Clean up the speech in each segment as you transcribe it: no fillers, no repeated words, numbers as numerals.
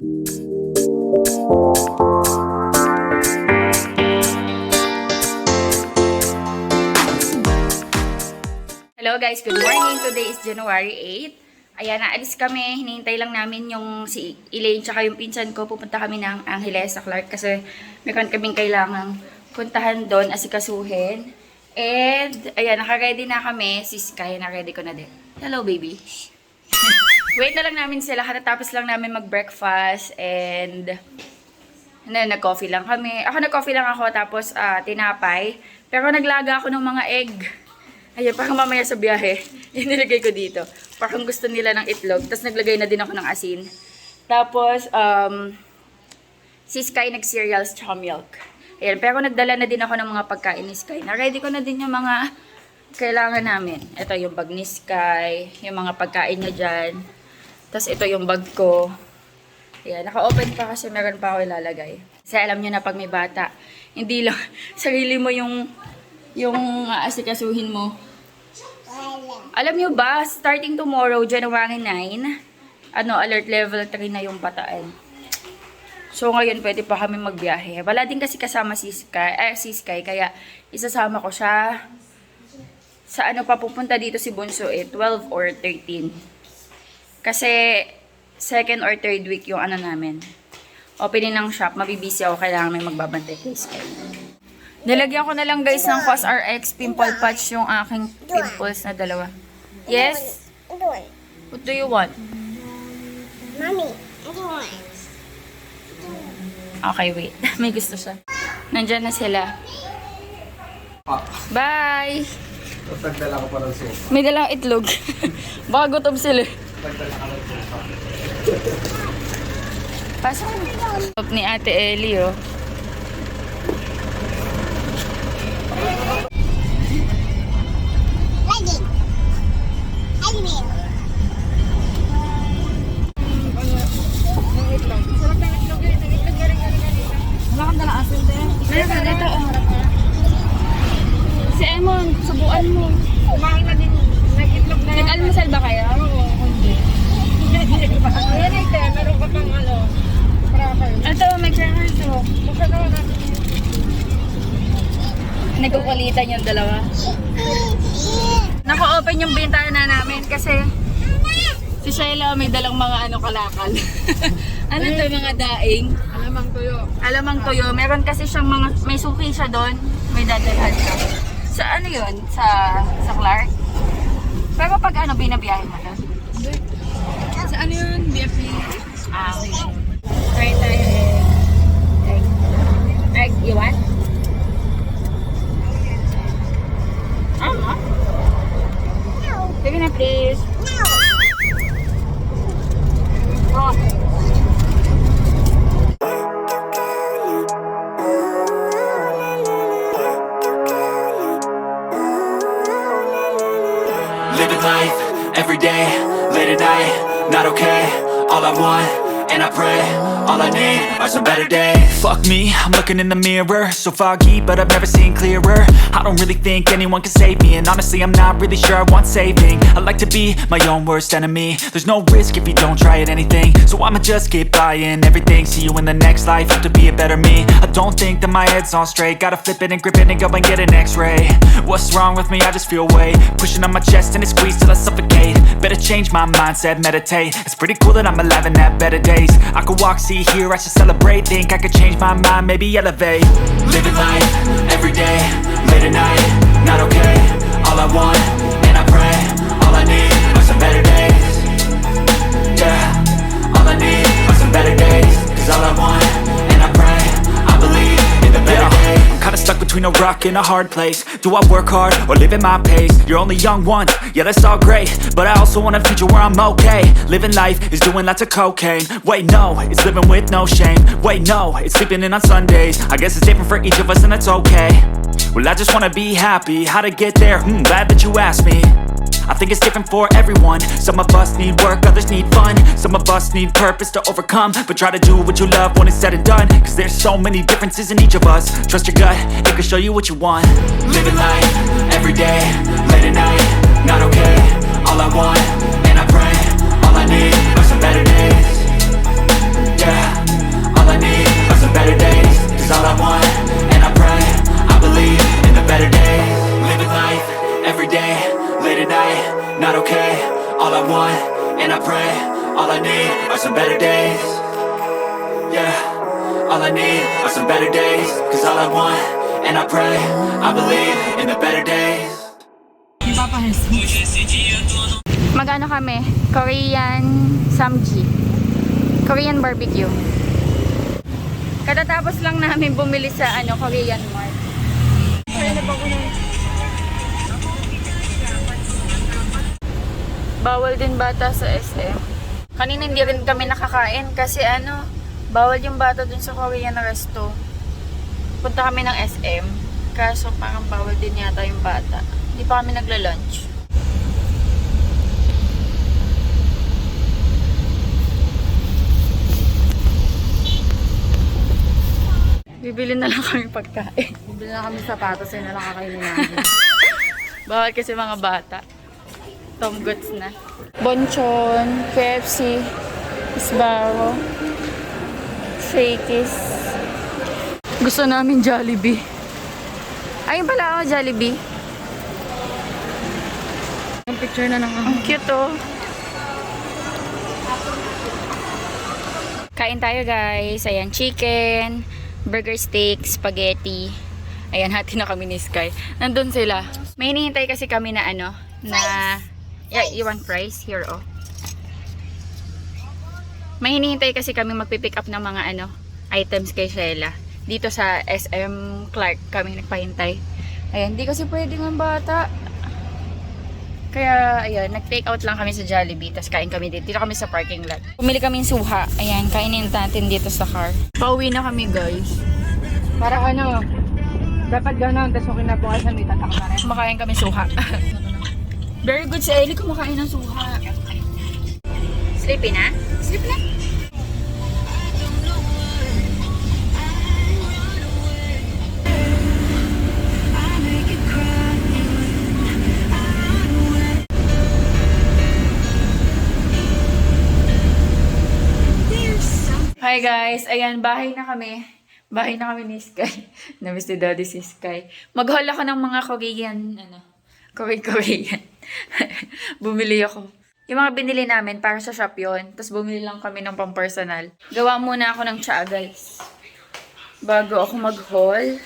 Hello guys, good morning. Today is January 8. Ayan, naalis kami. Hinihintay lang namin yung si Elaine tsaka yung pinsan ko. Pupunta kami ng Angeles sa Clark kasi meron kaming kailangang puntahan doon, asikasuhin. And, ayan, naka-ready na kami. Si Sky, na-ready ko na din. Hello, baby. Wait na lang namin sila. Katapos lang namin mag-breakfast and nag-coffee lang kami. Ako nag-coffee lang ako tapos tinapay. Pero naglaga ako ng mga egg. Ayan, parang mamaya sa biyahe, inilagay ko dito. Parang gusto nila ng itlog. Tapos naglagay na din ako ng asin. Tapos, si Sky nag-cereals tsaka milk. Ayan, pero nagdala na din ako ng mga pagkain ni Sky. Na-ready ko na din yung mga kailangan namin. Ito yung bag ni Sky, yung mga pagkain niya dyan. Tapos ito yung bag ko. Ayan, naka-open pa kasi meron pa ako ilalagay. Kasi alam nyo na pag may bata, hindi lang sarili mo yung asikasuhin mo. Alam nyo ba, starting tomorrow, January 9, alert level 3 na yung bataan. So ngayon pwede pa kami magbiyahe. Wala din kasi kasama si Sky, kaya isasama ko siya sa papupunta dito si Bunso 12 or 13. Kasi second or third week yung namin. Opening ng shop, mabibisi ako, kailangan may magbabantay kay Sky. Nilagyan ko na lang guys ng COSRX pimple patch yung aking pimples na dalawa. Yes? What do you want? Mommy, I don't want. Okay, wait. May gusto siya. Nandyan na sila. Bye! Nagdala ko pa ng sofa. May dalang itlog. Baka gutom sila. Nagdala ka ng sofa. Pasok ni Ate Ellie, oh. Lightning. Lightning. Wala kang dalang asin, te. Meron ka dito, oh. Si Emon, subuan mo. Kumain na din. Nag-itlog na. Nag-almusal ba kayo? Oo, hindi. Ayan ay te, meron ka pang crackers. Ito, may crackers, oh. Buksan na natin. Nagkukulitan yung dalawa. Naka-open yung bintana namin kasi si Sheila may dalang mga kalakal. Ano to, mga daing? Alamang tuyo. Alamang tuyo. Meron kasi siyang may suki siya doon. May dadalhan siya. Sa yun? Sa Clark? Pero pag binabiyahe mo doon? Sa yun? BFP. Okay. Try tayo egg. Egg, you want? Sige na, please. Oh. Living life, every day, late at night, not okay. All I want, and I pray, all I need are some better days. Fuck me, I'm looking in the mirror, so foggy, but I've never seen clearer. I don't really think anyone can save me, and honestly I'm not really sure I want saving. I like to be my own worst enemy. There's no risk if you don't try at anything, so I'ma just keep buying everything. See you in the next life, have to be a better me. I don't think that my head's on straight, gotta flip it and grip it and go and get an x-ray. What's wrong with me? I just feel weight pushing on my chest and it squeezes till I suffocate. Better change my mindset, meditate. It's pretty cool that I'm alive and have better days. I could walk, see, hear, I should celebrate. Think I could change my mind, maybe elevate. Living life, every day, late at night, not okay. All I want, and I pray, all I need are some better days. Yeah, all I need are some better days. Cause all I want, and I pray, I believe in the better days. I'm kinda stuck between a rock and a hard place. Do I work hard or live at my pace? You're only young once, yeah that's all great, but I also want a future where I'm okay. Living life is doing lots of cocaine. Wait no, it's living with no shame. Wait no, it's sleeping in on Sundays. I guess it's different for each of us and that's okay. Well I just wanna be happy, how to get there? Glad that you asked me. I think it's different for everyone. Some of us need work, others need fun. Some of us need purpose to overcome. But try to do what you love when it's said and done. Cause there's so many differences in each of us. Trust your gut, it can show you what you want. Living life, every day, late at night, not okay. All I want, and I pray, all I need are some better days. Yeah. Yeah, all I need are some better days. Cause all I want, and I pray, I believe in the better days. Living life, every day, late at night, not okay. All I want, and I pray, all I need are some better days. Yeah, all I need are some better days. Cause all I want, and I pray, I believe in the better days. Magano kami? Korean samji. Korean barbecue. Katatapos lang namin bumili sa Korean Mart. Bawal din bata sa SM. Kanina hindi rin kami nakakain kasi bawal yung bata dun sa Korean resto. Punta kami ng SM. Kaso parang bawal din yata yung bata. Hindi pa kami nagla-lunch. Bibili na lang kami pagkain. Bibili na kami sapatos, yun na lang kakainin namin. Bawal kasi mga bata. Tom Goods na. Bonchon, KFC, Sbarro, Shakey's. Gusto namin Jollibee. Ayun pala ako, Jollibee. Ang picture na ng Ang cute oh. Kain tayo guys. Ayan, chicken, burger steak, spaghetti. Ayan, hati na kami ni Sky. Nandun sila. May hinihintay kasi kami na yeah, you want fries? Here, oh. May hinihintay kasi kami magpipick up ng mga items kay Sheila. Dito sa SM Clark kami nagpahintay. Ayan, di kasi pwede ng bata. Kaya, ayan, nag-take out lang kami sa Jollibee. Tapos kain kami dito. Dito kami sa parking lot. Pumili kami suha. Ayan, kainin natin dito sa car. Pauwi na kami, guys. Para dapat gano'n, tapos kung kinabukasan may tatak na rin. Kumakain kami suha. Very good si Ellie kumakain ng suha. Sleepy na? Sleep na. Hi guys, ayan, bahay na kami. Bahay na kami ni Sky. Namiss ni Daddy si Sky. Mag-haul ako ng mga Korean, Korean. Bumili ako. Yung mga binili namin, para sa shop yun. Tapos bumili lang kami ng pang-personal. Gawa muna ako ng tsaa, guys. Bago ako mag-haul.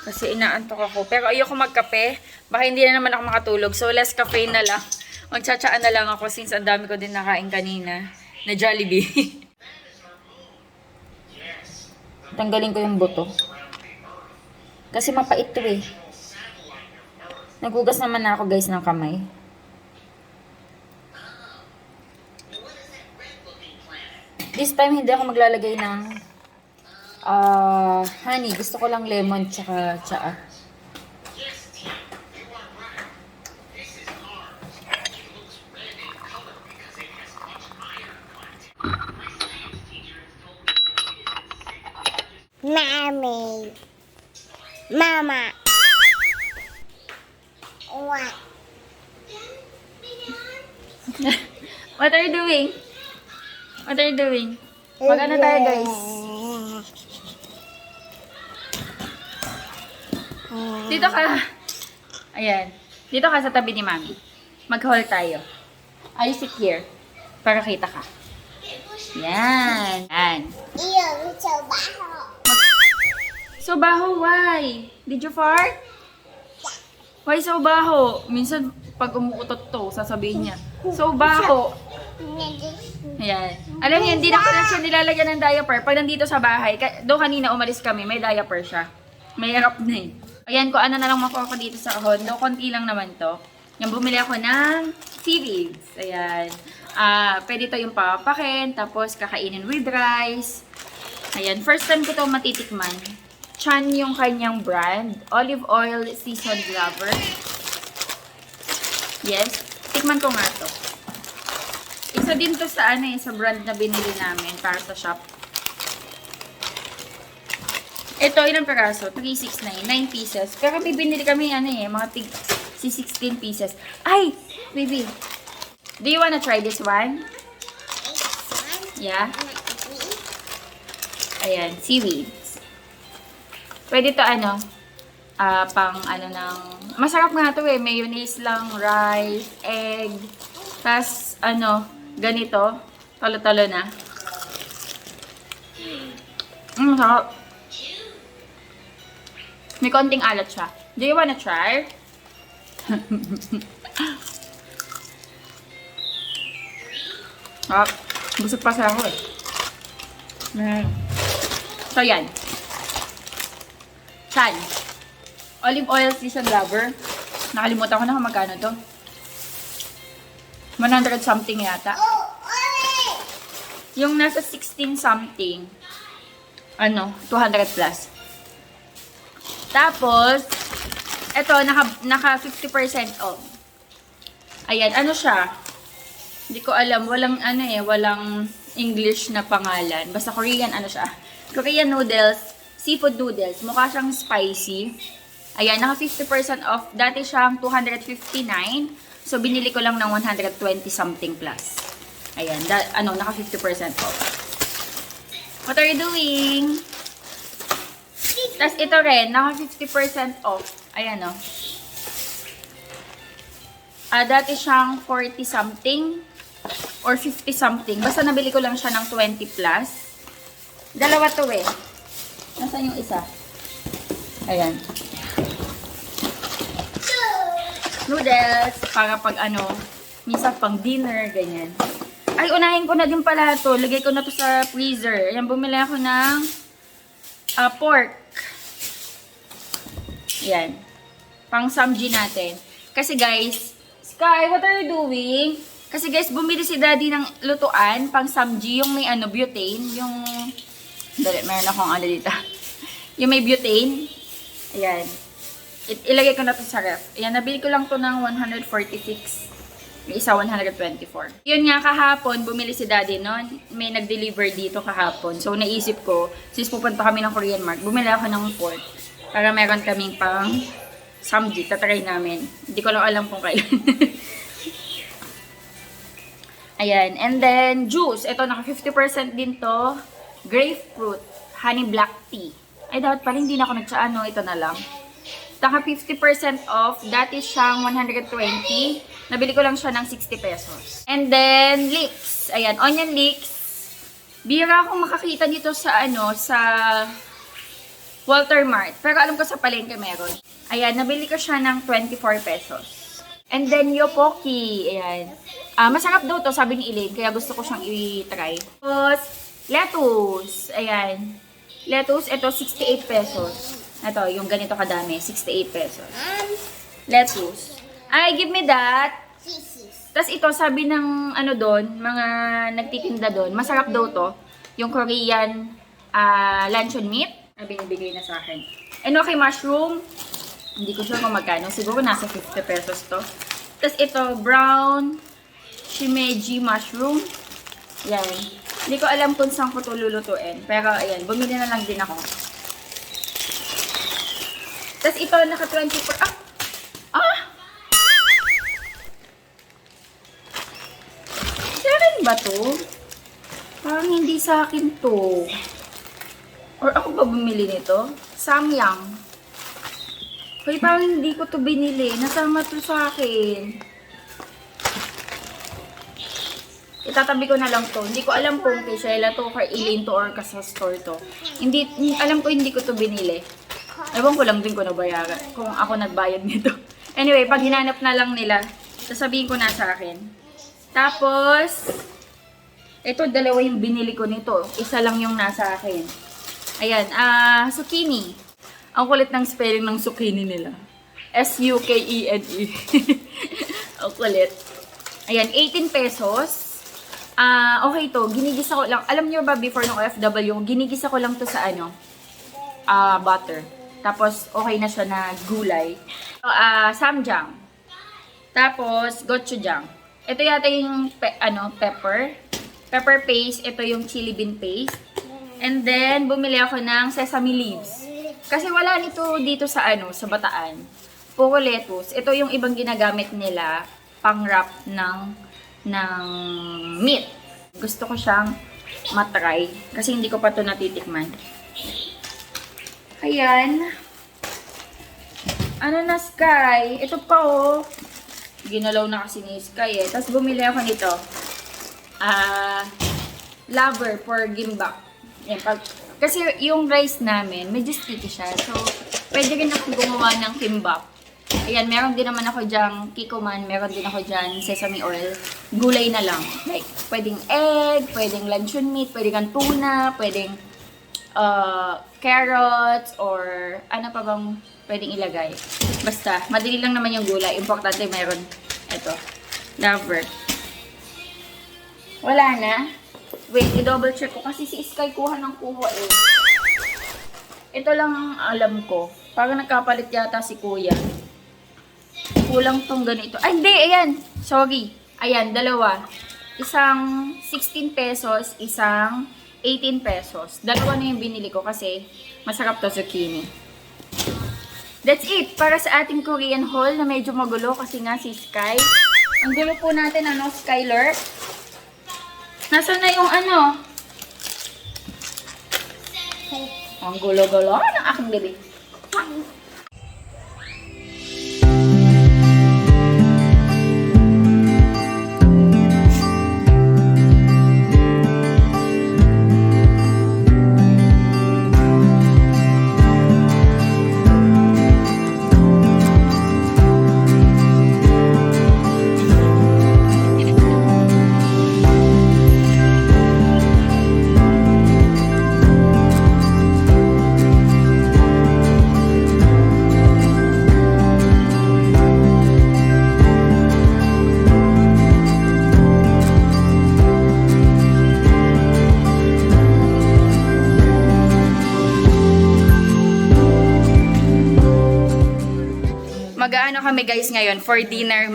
Kasi inaantok ako. Pero ayoko magkape. Baka hindi na naman ako makatulog. So, less caffeine na lang. Mag-tsaa na lang ako since ang dami ko din nakain kanina. Na Jollibee. Tanggalin ko yung buto. Kasi mapait to eh. Nagugas naman na ako guys ng kamay. This time hindi ako maglalagay ng honey. Gusto ko lang lemon tsaka tsaa. Mommy. Mama. What? What are you doing? What are you doing? Mag-ano tayo guys? Dito ka. Ayan. Dito ka sa tabi ni Mami. Mag-haul tayo. I sit here. Para kita ka. Yan. Yan. Ew, so baho. So baho, why? Did you fart? Why so baho? Minsan, pag umuutot to, sasabihin niya, so baho. Ayan. Alam niyo, hindi na ko na siya nilalagyan ng diaper. Pag nandito sa bahay, doon kanina umalis kami, may diaper siya. May harap na eh. Ayan, kung ano na lang makuha ko dito sa kahon. Do, konti lang naman to. Yung bumili ako ng seaweeds. Ayan. Pwede to yung papakin, tapos kakainin with rice. Ayan, first time ko to matitikman. Chan yung kanyang brand. Olive oil seasoned lover. Yes, tikman ko nga to. Isa din to sa sa brand na binili namin para sa shop. Ito, ilang peraso? 369, 9 pieces. Pero may binili kami mga 16 pieces. Ay, baby. Do you wanna try this one? Yeah? Ayan, seaweeds. Pwede to pang ng... Masarap nga to eh. Mayonnaise lang, rice, egg. Tapos, ganito. Talo-talo na. Masarap. May konting alat siya. Do you wanna try? Busog pa sa ako eh. So, yan. San. Olive oil season lover. Nakalimutan ko na kung magkano to. 100 something yata. Yung nasa 16 something, 200 plus. Tapos, eto, naka 50% off. Ayan, siya? Hindi ko alam. Walang English na pangalan. Basta Korean, siya? Korean noodles, seafood noodles. Mukha siyang spicy. Ayan, naka 50% off. Dati siyang 259. So, binili ko lang ng 120 something plus. Ayan, naka 50% off. What are you doing? Tapos ito rin, naka 50% off. Ayan, dati siyang 40 something or 50 something. Basta nabili ko lang siya ng 20 plus. Dalawa to eh. Nasaan yung isa? Ayan. Noodles, para pag minsan pang dinner, ganyan. Ay, unahin ko na din pala to. Lagay ko na to sa freezer. Ayan, bumili ako ng pork. Yan. Pang samji natin. Kasi guys, Sky, what are you doing? Kasi guys, bumili si Daddy ng lutuan, pang samji, yung may butane, yung... Dali, meron akong dito. Yung may butane. Ayan. Ilagay ko na to sa ref. Ayan, nabili ko lang to ng 146. May isa 124. Yun nga, kahapon, bumili si Daddy nun. May nag-deliver dito kahapon. So, naisip ko, since pupunta kami ng Korean Mart, bumili ako ng pork. Para meron kaming pang samji. Tatry namin. Hindi ko lang alam kung kailan. Ayan. And then, juice. Ito, naka 50% din to. Grapefruit. Honey black tea. Ay, dapat pala hindi na ako nagsaano. Ito na lang. Naka 50% off. Dati siyang 120. Nabili ko lang siya ng 60 pesos. And then, leeks. Ayan, onion leeks. Bira akong makakita dito sa sa Walter Mart. Pero alam ko sa palengke meron. Ayan, nabili ko siya ng 24 pesos. And then, yopoki. Ayan. Masarap daw to, sabi ni Elaine. Kaya gusto ko siyang i-try. Tapos, lettuce. Ayan. Lettuce, ito 68 pesos. Ito, yung ganito kadami, 68 pesos. Lettuce. Ay, give me that. Tapos ito, sabi ng doon, mga nagtitinda doon, masarap daw to. Yung Korean luncheon meat, na binibigay na sa akin. And okay, mushroom. Hindi ko sure kung magkano. Siguro nasa 50 pesos to. Tapos ito, brown shimeji mushroom. Yan. Hindi ko alam kung saan ko ito lulutuin. Pero ayan, bumili na lang din ako. Tapos ito, naka 24. Sa akin ba to? Parang hindi sa akin to. Or ako ba bumili nito? Samyang. Kaya parang hindi ko to binili. Nasama to sa akin. Itatabi ko na lang to. Hindi ko alam kung kay Sheila to, kay Elaine to, or sa store to. Alam ko hindi ko to binili. Ewan ko lang din ko nabayaran. Kung ako nagbayad nito. Anyway, pag hinanap na lang nila, sasabihin ko na sa akin. Tapos, ito dalawa yung binili ko nito. Isa lang yung nasa akin. Ayan, zucchini. Ang kulit ng spelling ng zucchini nila. S-U-K-E-N-E. Ang kulit. Ayan, 18 pesos. Okay to, ginigisa ko lang. Alam niyo ba, before ng OFW, ginigisa ko lang to sa butter. Tapos, okay na siya na gulay. So, samjang. Tapos, gochujang. Ito yata yung, pepper. Pepper paste. Ito yung chili bean paste. And then, bumili ako ng sesame leaves. Kasi wala nito dito sa sa Bataan. Puro lettuce. Ito yung ibang ginagamit nila pang wrap ng meat. Gusto ko siyang matry. Kasi hindi ko pa to natitikman. Ayan. Ano na, Sky? Ito pa, oh. Ginalaw na kasi ni Sky, eh. Tapos bumili ako nito. Lover for gimbap. Yan, kasi yung rice namin, medyo sticky siya. So, pwede rin ako gumawa ng kimbap. Ayan, meron din naman ako dyang kikoman, meron din ako dyan sesame oil. Gulay na lang. Like, pwedeng egg, pwedeng luncheon meat, pwedeng tuna, pwedeng carrots, or ano pa bang pwedeng ilagay. Basta, madali lang naman yung gulay. Importante meron ito. Lover. Wala na. Wait, i-double check ko kasi si Sky kuha ng kuha eh. Ito lang ang alam ko. Parang nagkapalit yata si Kuya. Kulang tong ganito. Ay, hindi! Ayan! Sorry. Ayan, dalawa. Isang 16 pesos, isang 18 pesos. Dalawa na yung binili ko kasi masarap to zucchini. That's it para sa ating Korean haul na medyo magulo kasi nga si Sky. Ang gulo po natin, ano, Skyler? Nasaan na yung ano? Ang gulo-gulo ng aking bebe. Mag-aano kami guys ngayon for dinner,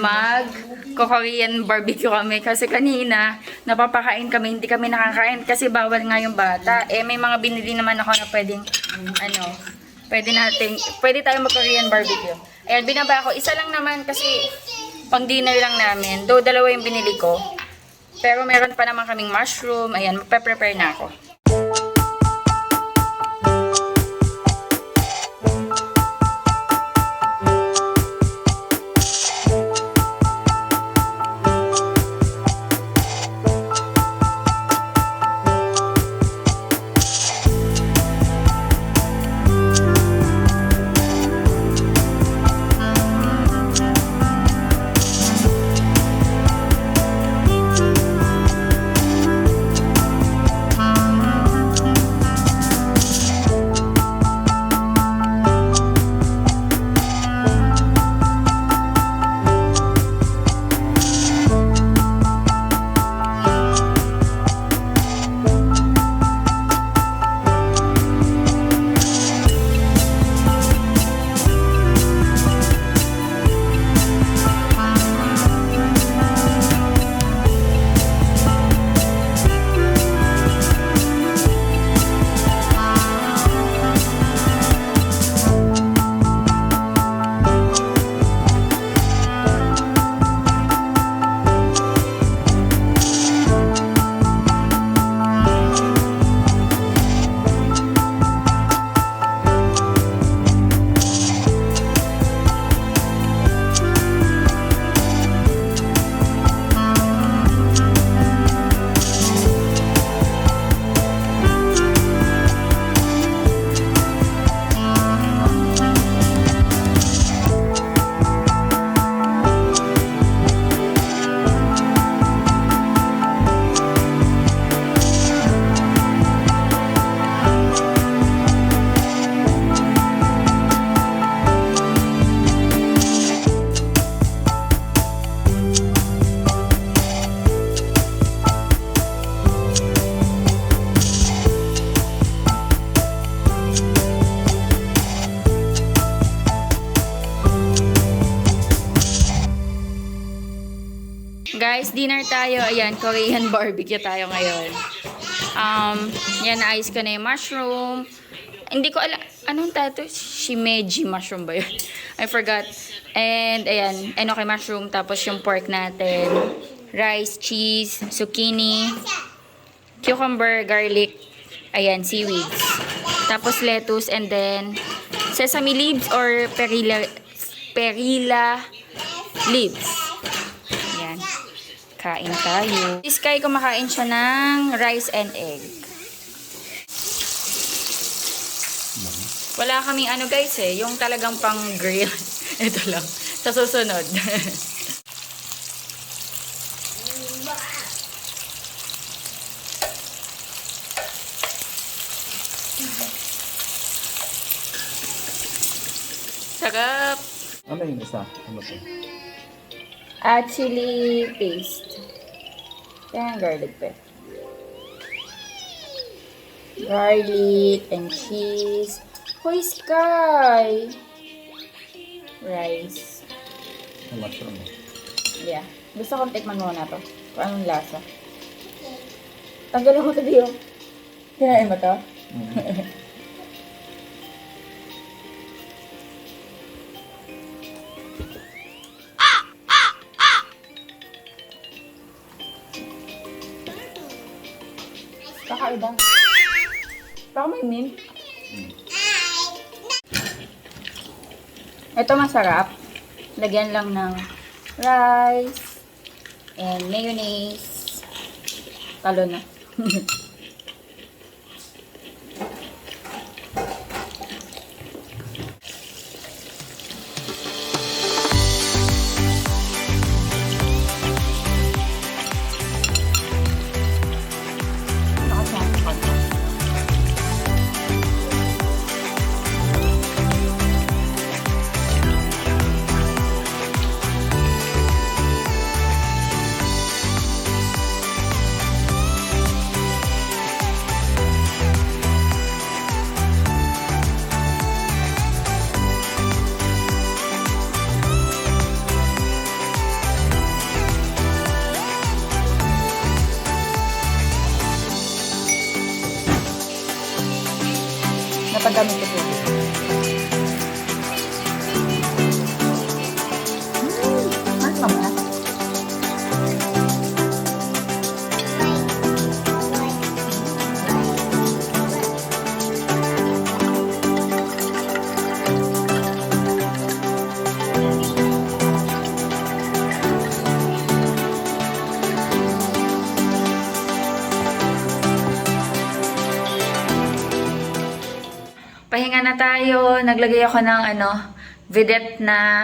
Korean barbecue kami kasi kanina napapakain kami, hindi kami nakakain kasi bawal nga yung bata. Eh may mga binili naman ako na pwedeng pwede tayo mag-Korean barbecue. Ayan, binaba ko. Isa lang naman kasi pang dinner lang namin. Though dalawa yung binili ko. Pero meron pa naman kaming mushroom. Ayan, magpe-prepare na ako. Guys, dinner tayo. Ayan, Korean barbecue tayo ngayon. Yan, naayos ko na yung mushroom. Hindi ko alam, anong tato? Shimeji mushroom ba yun? I forgot. And, ayan, enoki mushroom. Tapos yung pork natin. Rice, cheese, zucchini. cucumber, garlic, ayan, seaweeds. Tapos lettuce and then sesame leaves or perilla leaves. Ayan. Kain tayo. Si Sky kumakain siya ng rice and egg. Wala kaming ano guys yung talagang pang grill. Ito lang. Sa susunod. Sarap! Ano yung isa? Ano to? Chili paste. Yan, garlic pa. Garlic and cheese. Hoy, Sky! Rice. Ang mushroom. Yeah. Gusto kong tikman muna to. Kung anong lasa. Tanggalin ko ito diyo. Kinain mo to? Kakaiba. Baka may mint. Ito masarap. Lagyan lang ng rice and mayonnaise. Talo na. Napagamit ko po. Mas mamaya. Pahinga na tayo. Naglagay ako ng Vedette na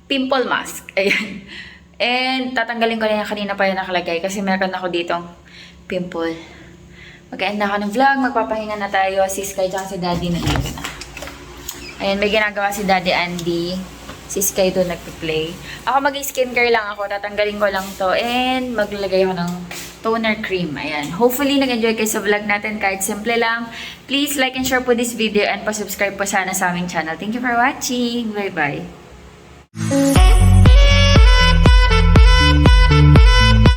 pimple mask. Ayan. And tatanggalin ko na yan. Kanina pa yan nakalagay kasi meron ako ditong pimple. Mag-end na ako ng vlog. Magpapahinga na tayo. Si Sky tsaka si Daddy nandito na. Ayan, may ginagawa si Daddy Andy. Si Sky doon nagpe-play. Ako mag-skincare lang ako. Tatanggalin ko lang to. And maglalagay ako ng toner cream. Ayan. Hopefully, nag-enjoy kayo sa vlog natin kahit simple lang. Please like and share po this video and pa-subscribe po sana sa aming channel. Thank you for watching. Bye-bye.